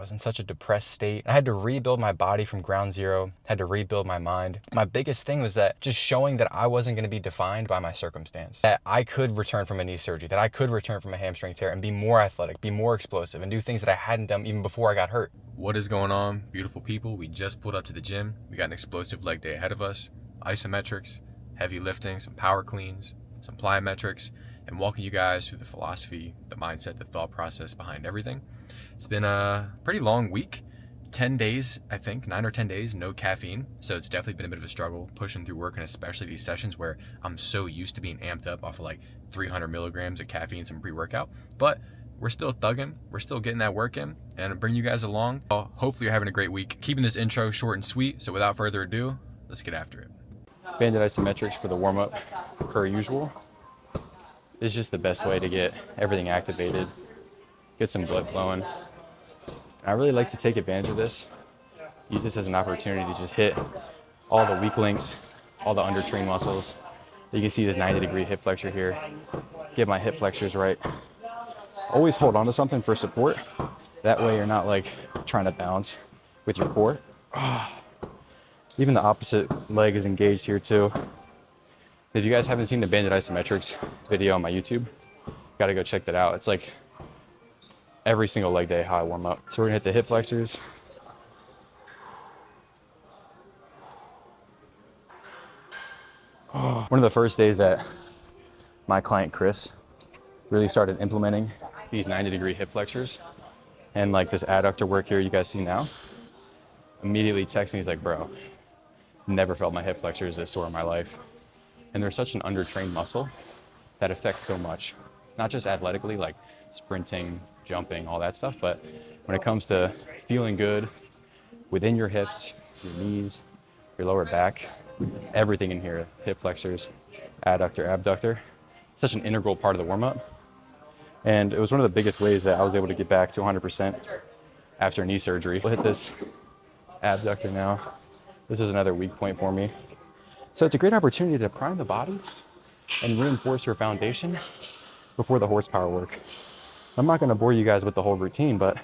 was in such a depressed state. I had to rebuild my body from ground zero, had to rebuild my mind. My biggest thing was that just showing that I wasn't going to be defined by my circumstance, that I could return from a knee surgery, that I could return from a hamstring tear and be more athletic, be more explosive, and do things that I hadn't done even before I got hurt. What is going on, beautiful people? We just pulled up to the gym. We got an explosive leg day ahead of us. Isometrics, heavy lifting, some power cleans, some plyometrics, and walking you guys through the philosophy, the mindset, the thought process behind everything. It's been a pretty long week. 10 days, I think, 9 or 10 days, no caffeine. So it's definitely been a bit of a struggle pushing through work, and especially these sessions where I'm so used to being amped up off of like 300 milligrams of caffeine, some pre-workout. But we're still thugging. We're still getting that work in and bring you guys along. Hopefully you're having a great week. Keeping this intro short and sweet. So without further ado, let's get after it. Banded isometrics for the warm-up per usual. It's just the best way to get everything activated, get some blood flowing. I really like to take advantage of this, use this as an opportunity to just hit all the weak links, all the under-trained muscles. You can see this 90-degree hip flexor here. Get my hip flexors right. Always hold on to something for support. That way you're not like trying to bounce with your core. Even the opposite leg is engaged here too. If you guys haven't seen the banded isometrics video on my YouTube, gotta go check that out. It's like every single leg day how I warm up. So we're gonna hit the hip flexors. One of the first days that my client Chris really started implementing these 90-degree hip flexors and like this adductor work here you guys see now, immediately texted me, he's like, bro, never felt my hip flexors this sore in my life. And they're such an undertrained muscle that affects so much, not just athletically, like sprinting, jumping, all that stuff, but when it comes to feeling good within your hips, your knees, your lower back, everything in here, hip flexors, adductor, abductor, such an integral part of the warm-up. And it was one of the biggest ways that I was able to get back to 100% after knee surgery. We'll hit this abductor now. This is another weak point for me. So it's a great opportunity to prime the body and reinforce your foundation before the horsepower work. I'm not gonna bore you guys with the whole routine, but if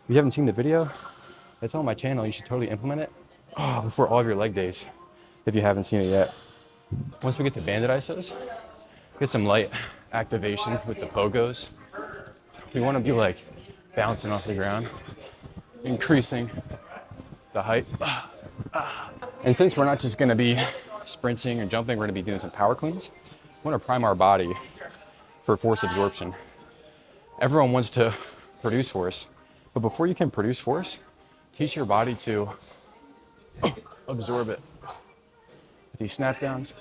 you haven't seen the video, it's on my channel. You should totally implement it before all of your leg days if you haven't seen it yet. Once we get the banded isos, get some light activation with the pogos. We wanna be like bouncing off the ground, increasing the height. And since we're not just gonna be sprinting or jumping, we're gonna be doing some power cleans. We wanna prime our body for force absorption. Everyone wants to produce force, but before you can produce force, teach your body to absorb it. With these snap downs,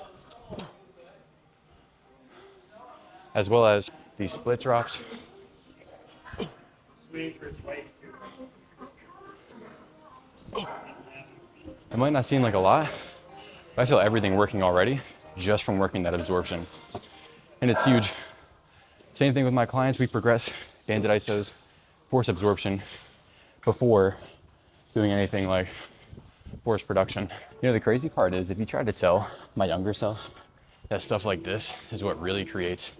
as well as these split drops. It might not seem like a lot, but I feel everything working already just from working that absorption. And it's huge. Same thing with my clients. We progress banded isos, force absorption before doing anything like force production. You know, the crazy part is if you try to tell my younger self that stuff like this is what really creates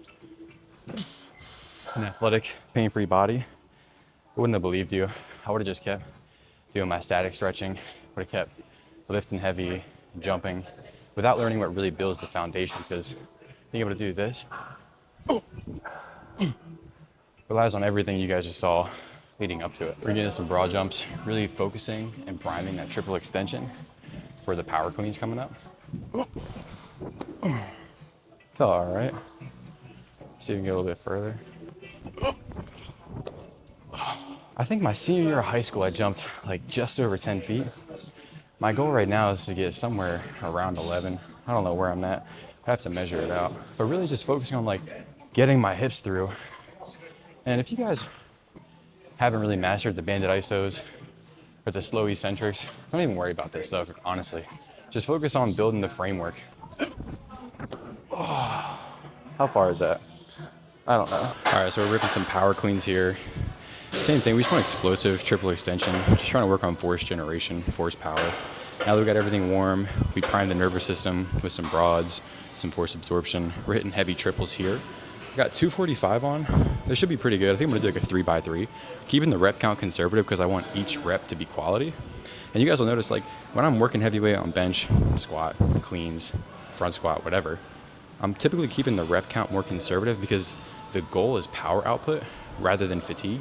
an athletic, pain-free body, I wouldn't have believed you. I would have just kept doing my static stretching, would have kept lifting heavy, jumping, without learning what really builds the foundation, because being able to do this relies on everything you guys just saw leading up to it. We're getting some broad jumps, really focusing and priming that triple extension for the power cleans coming up. Felt all right. See if we can get a little bit further. I think my senior year of high school, I jumped like just over 10 feet. My goal right now is to get somewhere around 11. I don't know where I'm at. I have to measure it out. But really just focusing on like getting my hips through. And if you guys haven't really mastered the banded isos or the slow eccentrics, don't even worry about this stuff, honestly. Just focus on building the framework. How far is that? I don't know. All right, so we're ripping some power cleans here. Same thing, we just want explosive triple extension. We're just trying to work on force generation, force power. Now that we've got everything warm, we prime the nervous system with some broads, some force absorption. We're hitting heavy triples here. I got 245 on. This should be pretty good. I think I'm gonna do like a 3x3. Keeping the rep count conservative because I want each rep to be quality. And you guys will notice, like, when I'm working heavyweight on bench, squat, cleans, front squat, whatever, I'm typically keeping the rep count more conservative because the goal is power output rather than fatigue.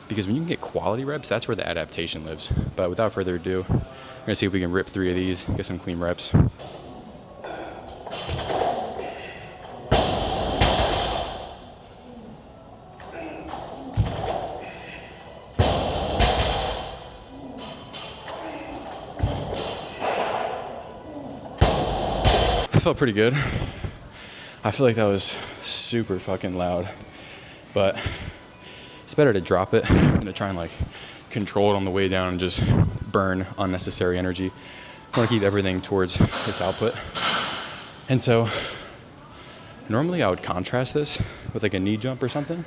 Because when you can get quality reps, that's where the adaptation lives. But without further ado, we're gonna see if we can rip 3 of these, get some clean reps. I felt pretty good. I feel like that was super fucking loud, but it's better to drop it than to try and like control it on the way down and just burn unnecessary energy. I want to keep everything towards its output. And so normally I would contrast this with like a knee jump or something,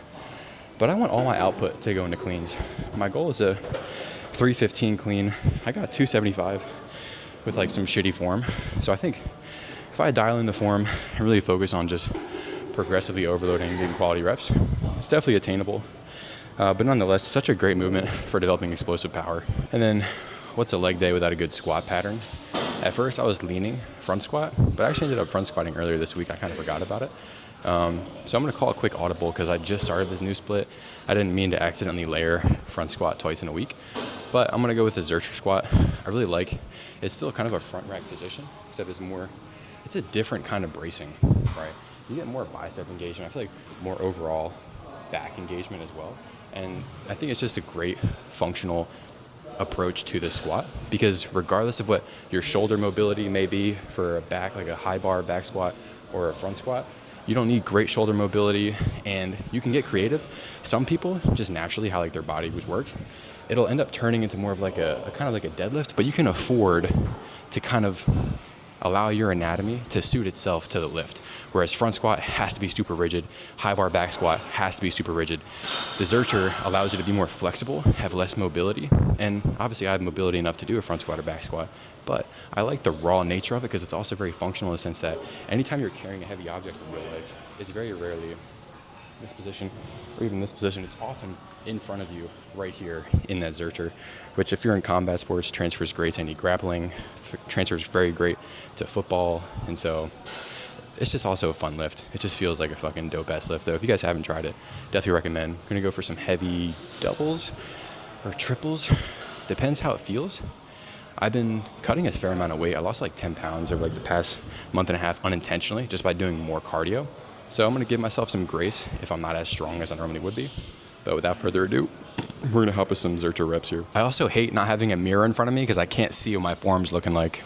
but I want all my output to go into cleans. My goal is a 315 clean. I got 275 with like some shitty form. So I think if I dial in the form and really focus on just progressively overloading and getting quality reps, it's definitely attainable. But nonetheless, such a great movement for developing explosive power. And then what's a leg day without a good squat pattern? At first I was leaning front squat, but I actually ended up front squatting earlier this week. I kind of forgot about it. So I'm gonna call a quick audible because I just started this new split. I didn't mean to accidentally layer front squat twice in a week, but I'm gonna go with the Zercher squat. I really like, it's still kind of a front rack position, except it's a different kind of bracing, right? You get more bicep engagement. I feel like more overall back engagement as well. And I think it's just a great functional approach to the squat because regardless of what your shoulder mobility may be for a back, like a high bar back squat or a front squat, you don't need great shoulder mobility and you can get creative. Some people just naturally how like their body would work, it'll end up turning into more of like a kind of like a deadlift, but you can afford to kind of allow your anatomy to suit itself to the lift. Whereas front squat has to be super rigid, high bar back squat has to be super rigid. The Zercher allows you to be more flexible, have less mobility, and obviously I have mobility enough to do a front squat or back squat, but I like the raw nature of it because it's also very functional in the sense that anytime you're carrying a heavy object in real life, it's very rarely this position or even this position, it's often in front of you right here in that Zercher, which if you're in combat sports transfers great to any grappling, transfers very great to football, and so it's just also a fun lift. It just feels like a fucking dope ass lift. So if you guys haven't tried it, definitely recommend. I'm gonna go for some heavy doubles or triples, depends how it feels. I've been cutting a fair amount of weight. I lost like 10 pounds over like the past month and a half unintentionally just by doing more cardio. So I'm gonna give myself some grace if I'm not as strong as I normally would be. But without further ado, we're gonna hop with some Zercher reps here. I also hate not having a mirror in front of me because I can't see what my form's looking like.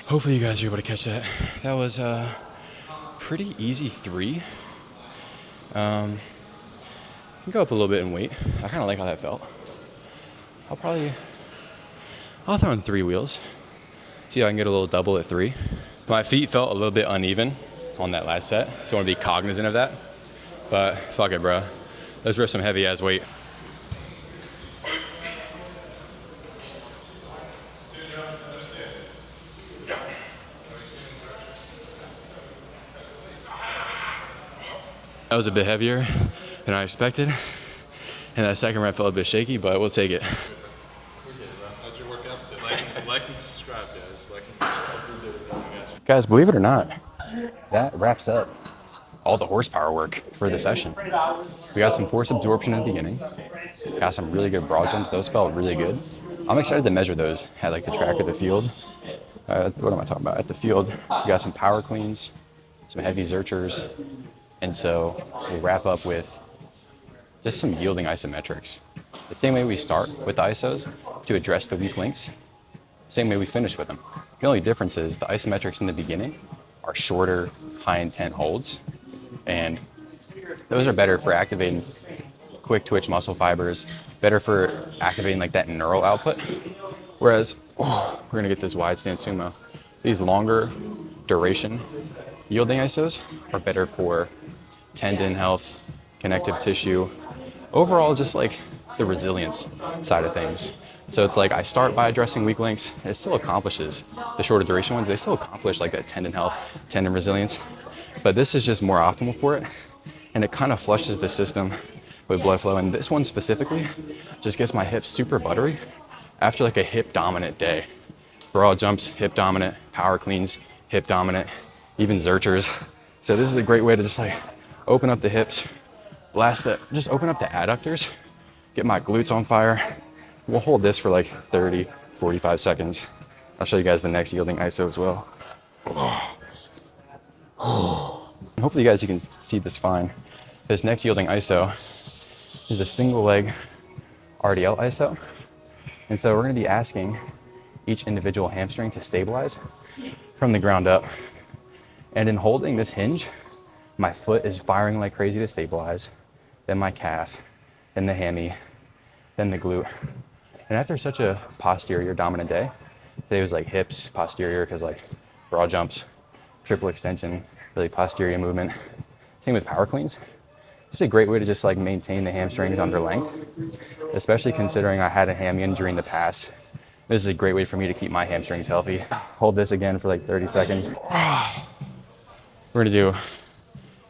Hopefully you guys are able to catch that. That was a pretty easy 3. Can go up a little bit in weight. I kind of like how that felt. I'll throw in 3 wheels. See if I can get a little double at 3. My feet felt a little bit uneven on that last set, so I want to be cognizant of that. But fuck it, bro. Let's rip some heavy ass weight. That was a bit heavier than I expected, and that second rep felt a bit shaky, but we'll take it. Appreciate it, bro. How'd your workout? Like and subscribe, guys. Like and subscribe. Guys, believe it or not, that wraps up all the horsepower work for the session. We got some force absorption in the beginning, got some really good broad jumps. Those felt really good. I'm excited to measure those at like the track at the field. What am I talking about? At the field, we got some power cleans, some heavy Zerchers, and so we'll wrap up with just some yielding isometrics. The same way we start with the isos to address the weak links, same way we finish with them. The only difference is the isometrics in the beginning are shorter, high intent holds, and those are better for activating quick twitch muscle fibers, better for activating like that neural output. Whereas, we're gonna get this wide stance sumo. These longer duration yielding isos are better for tendon health, connective tissue, overall, just like the resilience side of things. So it's like I start by addressing weak links. It still accomplishes the shorter duration ones. They still accomplish like that tendon health, tendon resilience. But this is just more optimal for it. And it kind of flushes the system with blood flow. And this one specifically just gets my hips super buttery after like a hip dominant day. Broad jumps, hip dominant, power cleans, hip dominant, even Zerchers. So this is a great way to just like open up the hips, blast that, just open up the adductors, get my glutes on fire. We'll hold this for like 30, 45 seconds. I'll show you guys the next yielding ISO as well. Hopefully you can see this fine. This next yielding ISO is a single leg RDL ISO. And so we're gonna be asking each individual hamstring to stabilize from the ground up. And in holding this hinge, my foot is firing like crazy to stabilize, then my calf, then the hammy, then the glute. And after such a posterior dominant day, today was like hips, posterior, because like broad jumps, triple extension, really posterior movement. Same with power cleans. It's a great way to just like maintain the hamstrings under length, especially considering I had a hammy injury in the past. This is a great way for me to keep my hamstrings healthy. Hold this again for like 30 seconds. We're gonna do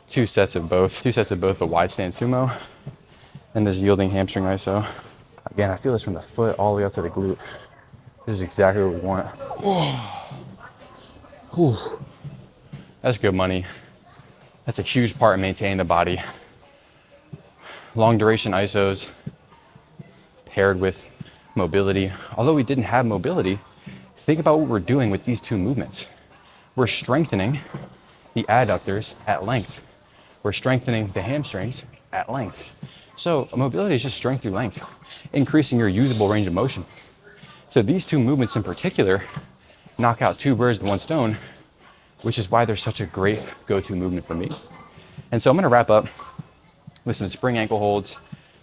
two sets of both the wide stance sumo and this yielding hamstring ISO. Again, I feel this from the foot all the way up to the glute. This is exactly what we want. Whew. That's good money. That's a huge part in maintaining the body. Long duration ISOs paired with mobility. Although we didn't have mobility, think about what we're doing with these two movements. We're strengthening the adductors at length. We're strengthening the hamstrings at length. So mobility is just strength through length, increasing your usable range of motion. So these two movements in particular knock out two birds with one stone, which is why they're such a great go-to movement for me. And so I'm gonna wrap up with some spring ankle holds,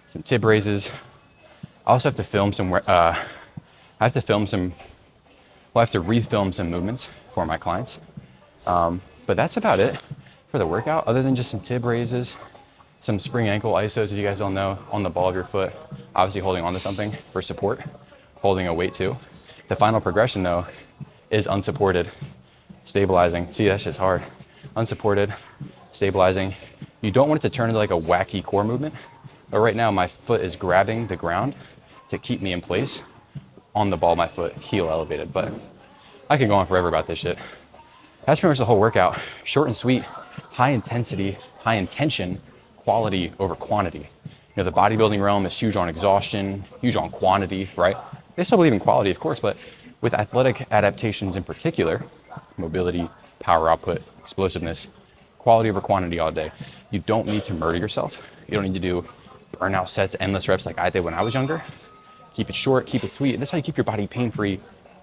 some tib raises. I also have to film some, I have to refilm some movements for my clients. But that's about it for the workout, other than just some tib raises, some spring ankle ISOs, if you guys don't know, on the ball of your foot, obviously holding onto something for support, holding a weight too. The final progression though is unsupported, stabilizing. See, that's just hard. Unsupported, stabilizing. You don't want it to turn into like a wacky core movement, but right now my foot is grabbing the ground to keep me in place on the ball of my foot, heel elevated. But I could go on forever about this shit. That's pretty much the whole workout. Short and sweet, high intensity, high intention, quality over quantity. You know, the bodybuilding realm is huge on exhaustion, huge on quantity, right? They still believe in quality, of course, but with athletic adaptations in particular, mobility, power output, explosiveness, quality over quantity all day. You don't need to murder yourself. You don't need to do burnout sets, endless reps like I did when I was younger. Keep it short, keep it sweet. That's how you keep your body pain-free,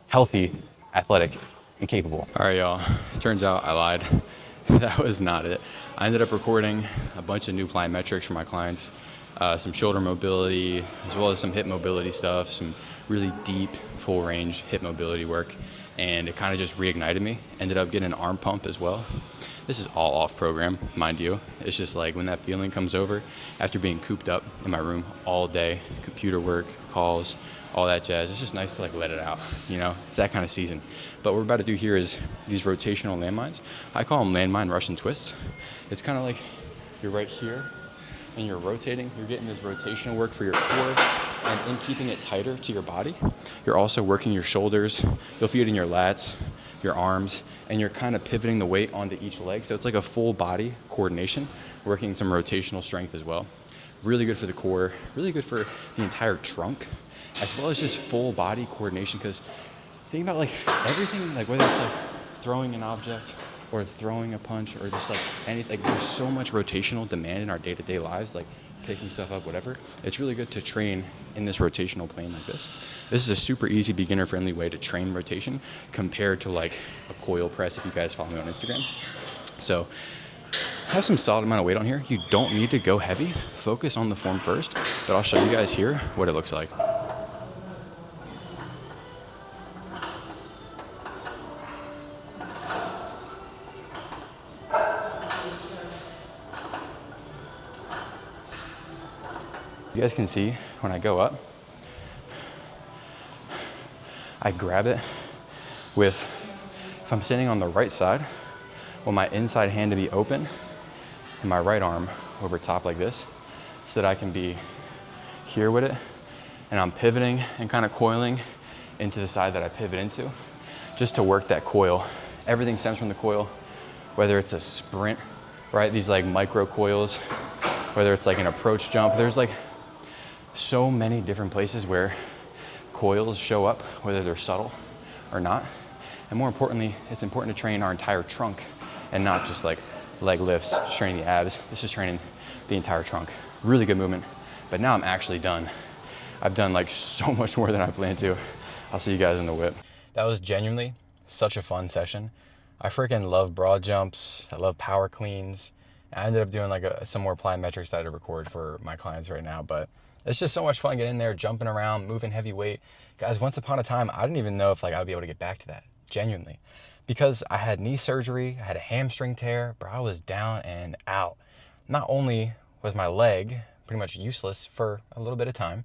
healthy, athletic, and capable. All right, y'all. It turns out I lied. That was not it. I ended up recording a bunch of new plyometrics for my clients, some shoulder mobility, as well as some hip mobility stuff, some really deep, full range hip mobility work. And it kind of just reignited me. Ended up getting an arm pump as well. This is all off program, mind you. It's just like when that feeling comes over after being cooped up in my room all day, computer work, calls, all that jazz. It's just nice to like let it out, you know? It's that kind of season. But what we're about to do here is these rotational landmines. I call them landmine Russian twists. It's kind of like you're right here and you're rotating. You're getting this rotational work for your core, and in keeping it tighter to your body, you're also working your shoulders. You'll feel it in your lats, your arms, and you're kind of pivoting the weight onto each leg. So it's like a full body coordination, working some rotational strength as well. Really good for the core, really good for the entire trunk, as well as just full body coordination. Because think about like everything, like whether it's like throwing an object or throwing a punch or just like anything, like there's so much rotational demand in our day-to-day lives, like picking stuff up, whatever. It's really good to train in this rotational plane like this. This is a super easy beginner-friendly way to train rotation compared to like a coil press if you guys follow me on Instagram. So have some solid amount of weight on here. You don't need to go heavy. Focus on the form first, but I'll show you guys here what it looks like. guys can see when I go up, I grab it with, if I'm standing on the right side, I want my inside hand to be open and my right arm over top like this so that I can be here with it. And I'm pivoting and kind of coiling into the side that I pivot into just to work that coil. Everything stems from the coil, whether it's a sprint, right? These like micro coils, whether it's like an approach jump. There's like so many different places where coils show up, whether they're subtle or not. And more importantly, it's important to train our entire trunk and not just like leg lifts, just training the abs. This is training the entire trunk. Really good movement, but now I'm actually done. I've done like so much more than I planned to. I'll see you guys in the whip. That was genuinely such a fun session. I freaking love broad jumps. I love power cleans. I ended up doing like some more plyometrics that I had to record for my clients right now, but it's just so much fun getting in there, jumping around, moving heavy weight. Guys, once upon a time, I didn't even know if like I would be able to get back to that, genuinely. Because I had knee surgery, I had a hamstring tear, bro, I was down and out. Not only was my leg pretty much useless for a little bit of time,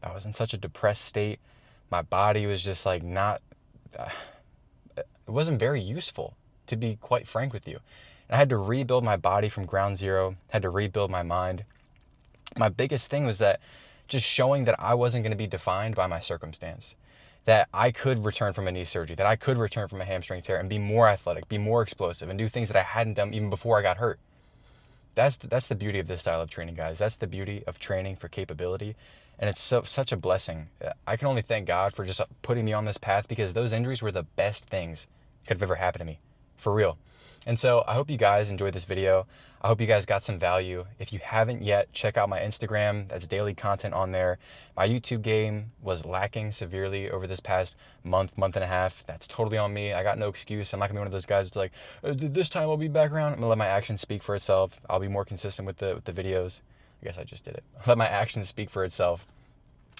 I was in such a depressed state. My body was just like not, it wasn't very useful, to be quite frank with you. And I had to rebuild my body from ground zero, had to rebuild my mind. My biggest thing was that just showing that I wasn't going to be defined by my circumstance, that I could return from a knee surgery, that I could return from a hamstring tear and be more athletic, be more explosive, and do things that I hadn't done even before I got hurt. That's the beauty of this style of training, guys. That's the beauty of training for capability. And it's such a blessing. I can only thank God for just putting me on this path, because those injuries were the best things that could have ever happened to me, for real. And so I hope you guys enjoyed this video. I hope you guys got some value. If you haven't yet, check out my Instagram. That's daily content on there. My YouTube game was lacking severely over this past month and a half. That's totally on me. I got no excuse. I'm not gonna be one of those guys that's like, this time I'll be back around. I'm gonna let my actions speak for itself. I'll be more consistent with the videos. I guess I just did it. Let my actions speak for itself.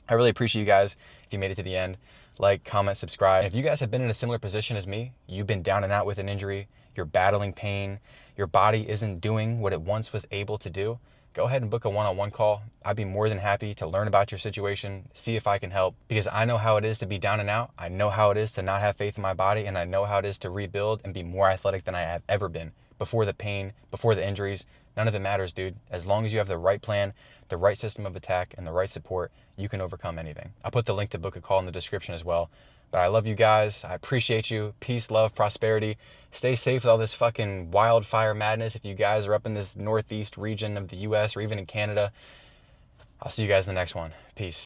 I really appreciate you guys if you made it to the end. Like, comment, subscribe. And if you guys have been in a similar position as me, you've been down and out with an injury, you're battling pain, your body isn't doing what it once was able to do, go ahead and book a one-on-one call. I'd be more than happy to learn about your situation, see if I can help, because I know how it is to be down and out. I know how it is to not have faith in my body, and I know how it is to rebuild and be more athletic than I have ever been. Before the pain, before the injuries, none of it matters, dude. As long as you have the right plan, the right system of attack, and the right support, you can overcome anything. I'll put the link to book a call in the description as well. But I love you guys. I appreciate you. Peace, love, prosperity. Stay safe with all this fucking wildfire madness. If you guys are up in this northeast region of the US or even in Canada, I'll see you guys in the next one. Peace.